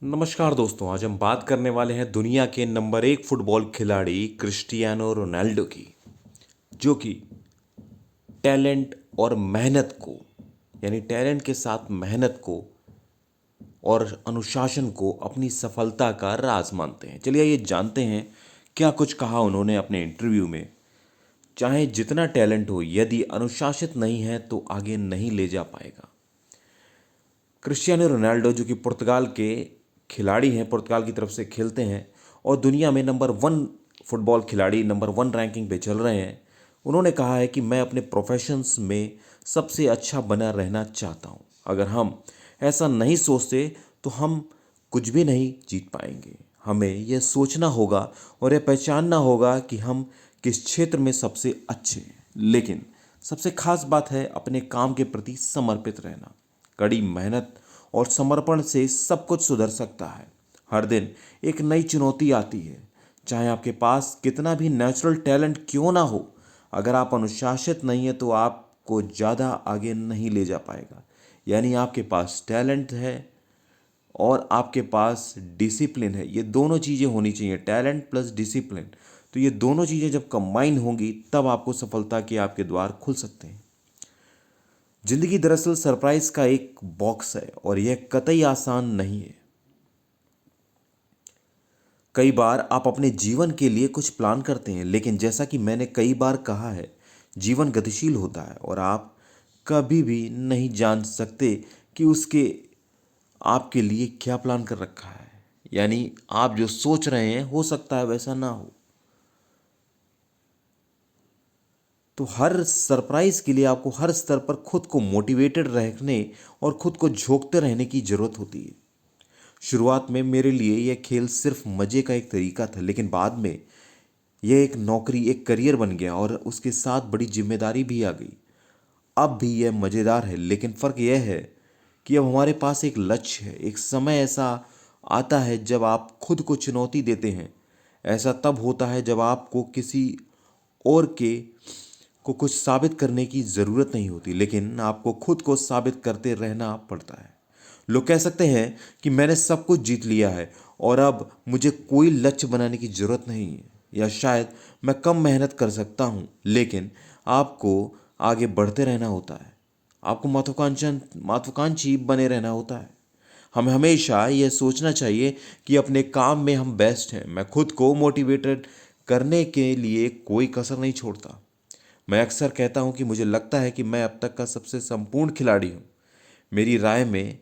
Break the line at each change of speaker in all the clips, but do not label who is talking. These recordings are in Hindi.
नमस्कार दोस्तों, आज हम बात करने वाले हैं दुनिया के नंबर 1 फुटबॉल खिलाड़ी क्रिस्टियानो रोनाल्डो की, जो कि टैलेंट और मेहनत को यानी टैलेंट के साथ मेहनत को और अनुशासन को अपनी सफलता का राज मानते हैं। चलिए ये जानते हैं क्या कुछ कहा उन्होंने अपने इंटरव्यू में। चाहे जितना टैलेंट हो, यदि अनुशासित नहीं है तो आगे नहीं ले जा पाएगा। क्रिस्टियानो रोनाल्डो जो कि पुर्तगाल के खिलाड़ी हैं, पुर्तगाल की तरफ से खेलते हैं और दुनिया में नंबर 1 फुटबॉल खिलाड़ी, नंबर 1 रैंकिंग पे चल रहे हैं। उन्होंने कहा है कि मैं अपने प्रोफेशंस में सबसे अच्छा बना रहना चाहता हूं। अगर हम ऐसा नहीं सोचते तो हम कुछ भी नहीं जीत पाएंगे। हमें यह सोचना होगा और यह पहचानना होगा कि हम किस क्षेत्र में सबसे अच्छे हैं। लेकिन सबसे खास बात है अपने काम के प्रति समर्पित रहना। कड़ी मेहनत और समर्पण से सब कुछ सुधर सकता है। हर दिन एक नई चुनौती आती है। चाहे आपके पास कितना भी नेचुरल टैलेंट क्यों ना हो, अगर आप अनुशासित नहीं है तो आपको ज़्यादा आगे नहीं ले जा पाएगा। यानी आपके पास टैलेंट है और आपके पास डिसिप्लिन है, ये दोनों चीज़ें होनी चाहिए, टैलेंट प्लस डिसिप्लिन। तो ये दोनों चीज़ें जब कंबाइन होंगी तब आपको सफलता के आपके द्वार खुल सकते हैं। जिंदगी दरअसल सरप्राइज का एक बॉक्स है और यह कतई आसान नहीं है। कई बार आप अपने जीवन के लिए कुछ प्लान करते हैं, लेकिन जैसा कि मैंने कई बार कहा है, जीवन गतिशील होता है और आप कभी भी नहीं जान सकते कि उसके आपके लिए क्या प्लान कर रखा है। यानी आप जो सोच रहे हैं हो सकता है वैसा ना हो। तो हर सरप्राइज के लिए आपको हर स्तर पर खुद को मोटिवेटेड रखने और खुद को झोंकते रहने की जरूरत होती है। शुरुआत में मेरे लिए यह खेल सिर्फ मजे का एक तरीका था, लेकिन बाद में यह एक नौकरी, एक करियर बन गया और उसके साथ बड़ी जिम्मेदारी भी आ गई। अब भी यह मज़ेदार है, लेकिन फ़र्क यह है कि अब हमारे पास एक लक्ष्य है। एक समय ऐसा आता है जब आप खुद को चुनौती देते हैं। ऐसा तब होता है जब आपको किसी और के को कुछ साबित करने की ज़रूरत नहीं होती, लेकिन आपको खुद को साबित करते रहना पड़ता है। लोग कह सकते हैं कि मैंने सब कुछ जीत लिया है और अब मुझे कोई लक्ष्य बनाने की ज़रूरत नहीं है, या शायद मैं कम मेहनत कर सकता हूँ। लेकिन आपको आगे बढ़ते रहना होता है। आपको महत्वाकांक्षी बने रहना होता है। हमें हमेशा यह सोचना चाहिए कि अपने काम में हम बेस्ट हैं। मैं खुद को मोटिवेटेड करने के लिए कोई कसर नहीं छोड़ता। मैं अक्सर कहता हूं कि मुझे लगता है कि मैं अब तक का सबसे संपूर्ण खिलाड़ी हूं। मेरी राय में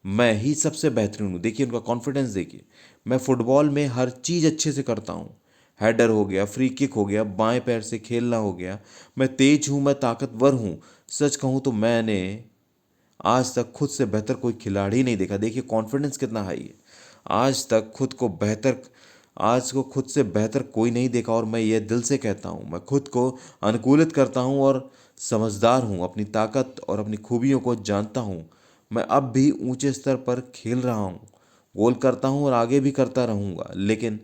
मैं ही सबसे बेहतरीन हूँ। देखिए उनका कॉन्फिडेंस देखिए। मैं फुटबॉल में हर चीज़ अच्छे से करता हूँ। हेडर हो गया, फ्री किक हो गया, बाएं पैर से खेलना हो गया। मैं तेज हूँ, मैं ताकतवर हूँ। सच कहूँ तो मैंने आज तक खुद से बेहतर कोई खिलाड़ी नहीं देखा। देखिए कॉन्फिडेंस कितना हाई है। आज तक खुद को बेहतर आज को खुद से बेहतर कोई नहीं देखा और मैं ये दिल से कहता हूँ। मैं खुद को अनुकूलित करता हूँ और समझदार हूँ। अपनी ताकत और अपनी खूबियों को जानता हूँ। मैं अब भी ऊंचे स्तर पर खेल रहा हूँ, गोल करता हूँ और आगे भी करता रहूँगा, लेकिन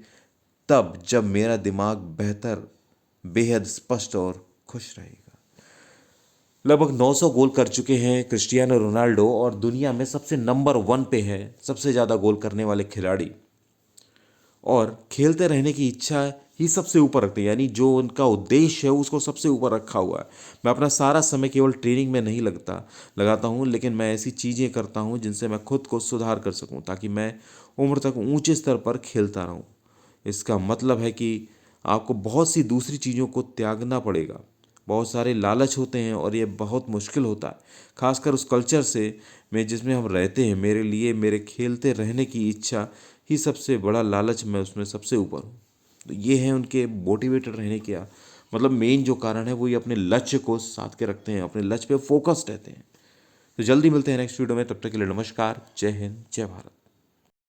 तब जब मेरा दिमाग बेहतर, बेहद स्पष्ट और खुश रहेगा। लगभग 900 गोल कर चुके हैं क्रिस्टियानो रोनाल्डो और दुनिया में सबसे नंबर 1 पे है, सबसे ज़्यादा गोल करने वाले खिलाड़ी। और खेलते रहने की इच्छा ही सबसे ऊपर रखते हैं, यानी जो उनका उद्देश्य है उसको सबसे ऊपर रखा हुआ है। मैं अपना सारा समय केवल ट्रेनिंग में नहीं लगाता हूँ, लेकिन मैं ऐसी चीज़ें करता हूँ जिनसे मैं खुद को सुधार कर सकूँ, ताकि मैं उम्र तक ऊंचे स्तर पर खेलता रहूँ। इसका मतलब है कि आपको बहुत सी दूसरी चीज़ों को त्यागना पड़ेगा। बहुत सारे लालच होते हैं और ये बहुत मुश्किल होता है, खासकर उस कल्चर से में जिसमें हम रहते हैं। मेरे लिए मेरे खेलते रहने की इच्छा ही सबसे बड़ा लालच, मैं उसमें सबसे ऊपर हूँ। तो ये है उनके मोटिवेटेड रहने का मतलब मेन जो कारण है वो ये अपने लक्ष्य को साथ के रखते हैं, अपने लक्ष्य पे फोकस्ड रहते हैं। तो जल्दी मिलते हैं नेक्स्ट वीडियो में, तब तक के लिए नमस्कार, जय हिंद, जय भारत।